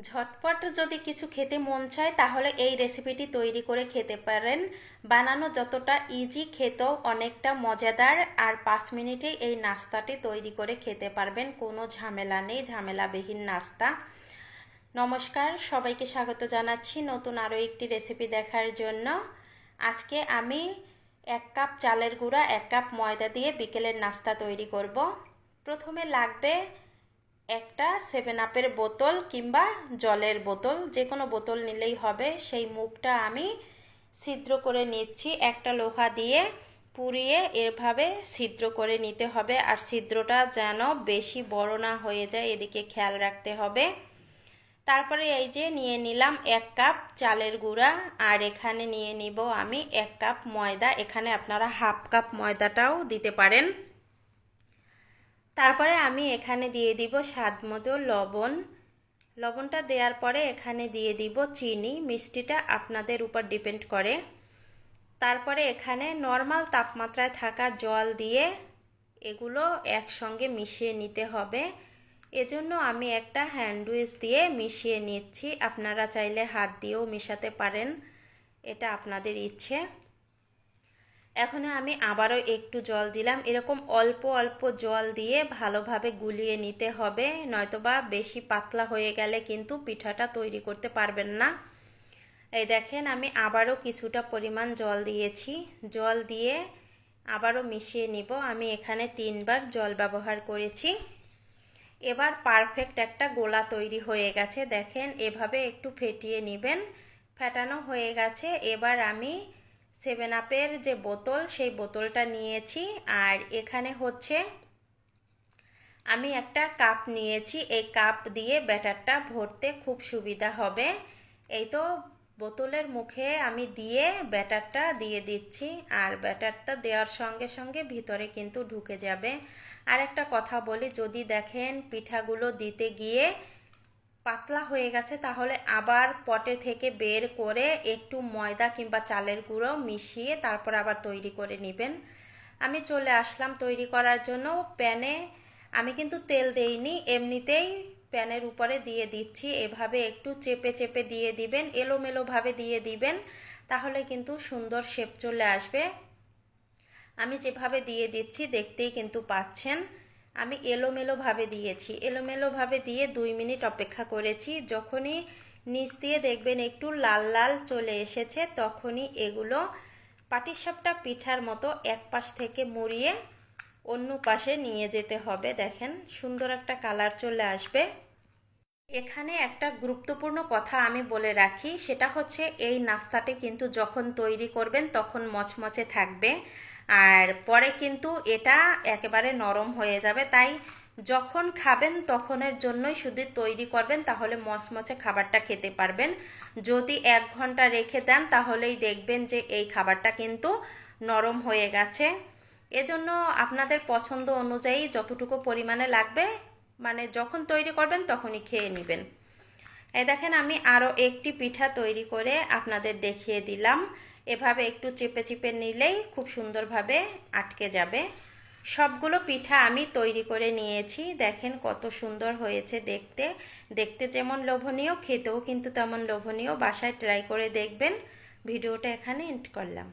ঝটপট যদি কিছু খেতে মন চায় তাহলে এই রেসিপিটি তৈরি করে খেতে পারেন। বানানো যতটা ইজি, খেতেও অনেকটা মজাদার। আর 5 মিনিটেই এই নাস্তাটি তৈরি করে খেতে পারবেন, কোনো ঝামেলা নেই, ঝামেলাবিহীন নাস্তা। নমস্কার, সবাইকে স্বাগত জানাচ্ছি নতুন আরও একটি রেসিপি দেখার জন্য। আজকে আমি 1 কাপ চালের গুঁড়া 1 কাপ ময়দা দিয়ে বিকেলের নাস্তা তৈরি করব। প্রথমে লাগবে একটা 7-আপের বোতল কিংবা জলের বোতল, যে কোনো বোতল নিলেই হবে। সেই মুখটা আমি ছিদ্র করে নিচ্ছি, একটা লোহা দিয়ে পুড়িয়ে এভাবে ছিদ্র করে নিতে হবে। আর ছিদ্রটা যেন বেশি বড় না হয়ে যায়, এদিকে খেয়াল রাখতে হবে। তারপরে এই যে নিয়ে নিলাম 1 কাপ চালের গুঁড়া, আর এখানে নিয়ে নিব আমি 1 কাপ ময়দা। এখানে আপনারা হাফ কাপ ময়দাটাও দিতে পারেন। তারপরে আমি এখানে দিয়ে দিব স্বাদ মতো লবণ। লবণটা দেওয়ার পরে এখানে দিয়ে দিব চিনি, মিষ্টিটা আপনাদের উপর ডিপেন্ড করে। তারপরে এখানে নর্মাল তাপমাত্রায় থাকা জল দিয়ে এগুলো একসঙ্গে মিশিয়ে নিতে হবে। এজন্য আমি একটা হ্যান্ড উইচ দিয়ে মিশিয়ে নিচ্ছি। আপনারা চাইলে হাত দিয়েও মেশাতে পারেন, এটা আপনাদের ইচ্ছে। এখন আমি আবারও একটু জল দিলাম। এরকম অল্প অল্প জল দিয়ে ভালোভাবে গুলিয়ে নিতে হবে, নয়তোবা বেশি পাতলা হয়ে গেলে কিন্তু পিঠাটা তৈরি করতে পারবেন না। এই দেখেন, আমি আবারও কিছুটা পরিমাণ জল দিয়েছি। জল দিয়ে আবারও মিশিয়ে নিব। আমি এখানে 3 বার জল ব্যবহার করেছি। এবার পারফেক্ট একটা গোলা তৈরি হয়ে গেছে। দেখেন, এভাবে একটু ফেটিয়ে নেবেন। ফেটানো হয়ে গেছে। এবার আমি 7-আপের যে বোতল, সেই বোতলটা নিয়েছি। আর এখানে হচ্ছে আমি একটা কাপ নিয়েছি। এই কাপ দিয়ে ব্যাটারটা ভরতে খুব সুবিধা হবে। এই তো বোতলের মুখে আমি দিয়ে ব্যাটারটা দিয়ে দিচ্ছি। আর ব্যাটারটা দেওয়ার সঙ্গে সঙ্গে ভিতরে কিন্তু ঢুকে যাবে। আর একটা কথা বলি, যদি দেখেন পিঠাগুলো দিতে গিয়ে পাতলা হয়ে গেছে, তাহলে আবার পটে থেকে বের করে একটু ময়দা কিংবা চালের গুঁড়ো মিশিয়ে তারপর আবার তৈরি করে নেবেন। আমি চলে আসলাম তৈরি করার জন্য। প্যানে আমি কিন্তু তেল দেইনি, এমনিতেই প্যানের উপরে দিয়ে দিচ্ছি। এভাবে একটু চেপে চেপে দিয়ে দিবেন, এলোমেলোভাবে দিয়ে দিবেন, তাহলে কিন্তু সুন্দর শেপ চলে আসবে। আমি যেভাবে দিয়ে দিচ্ছি দেখতেই কিন্তু পাচ্ছেন, আমি এলোমেলোভাবে দিয়েছি। এলোমেলোভাবে দিয়ে 2 মিনিট অপেক্ষা করেছি। যখনই নিচ দিয়ে দেখবেন একটু লাল লাল চলে এসেছে, তখনই এগুলো পাটিসাপটা পিঠার মতো এক পাশ থেকে মুড়িয়ে অন্য পাশে নিয়ে যেতে হবে। দেখেন, সুন্দর একটা কালার চলে আসবে। এখানে একটা গুরুত্বপূর্ণ কথা আমি বলে রাখি, সেটা হচ্ছে এই নাস্তাটি কিন্তু যখন তৈরি করবেন তখন মচমচে থাকবে, আর পরে কিন্তু এটা একেবারে নরম হয়ে যাবে। তাই যখন খাবেন তখনের জন্যই শুধু তৈরি করবেন, তাহলে মচমচে খাবারটা খেতে পারবেন। যদি 1 ঘন্টা রেখে দেন তাহলেই দেখবেন যে এই খাবারটা কিন্তু নরম হয়ে গেছে। এজন্য আপনাদের পছন্দ অনুযায়ী যতটুকু পরিমাণে লাগবে, মানে যখন তৈরি করবেন তখনই খেয়ে নেবেন। এই দেখেন, আমি আরও একটি পিঠা তৈরি করে আপনাদের দেখিয়ে দিলাম। এভাবে একটু চেপে চেপে নিলেই খুব সুন্দরভাবে আটকে যাবে। সবগুলো পিঠা আমি তৈরি করে নিয়েছি। দেখেন কত সুন্দর হয়েছে দেখতে। দেখতে যেমন লোভনীয়, খেতেও কিন্তু তেমন লোভনীয়। বাসায় ট্রাই করে দেখবেন। ভিডিওটা এখানে এন্ড করলাম।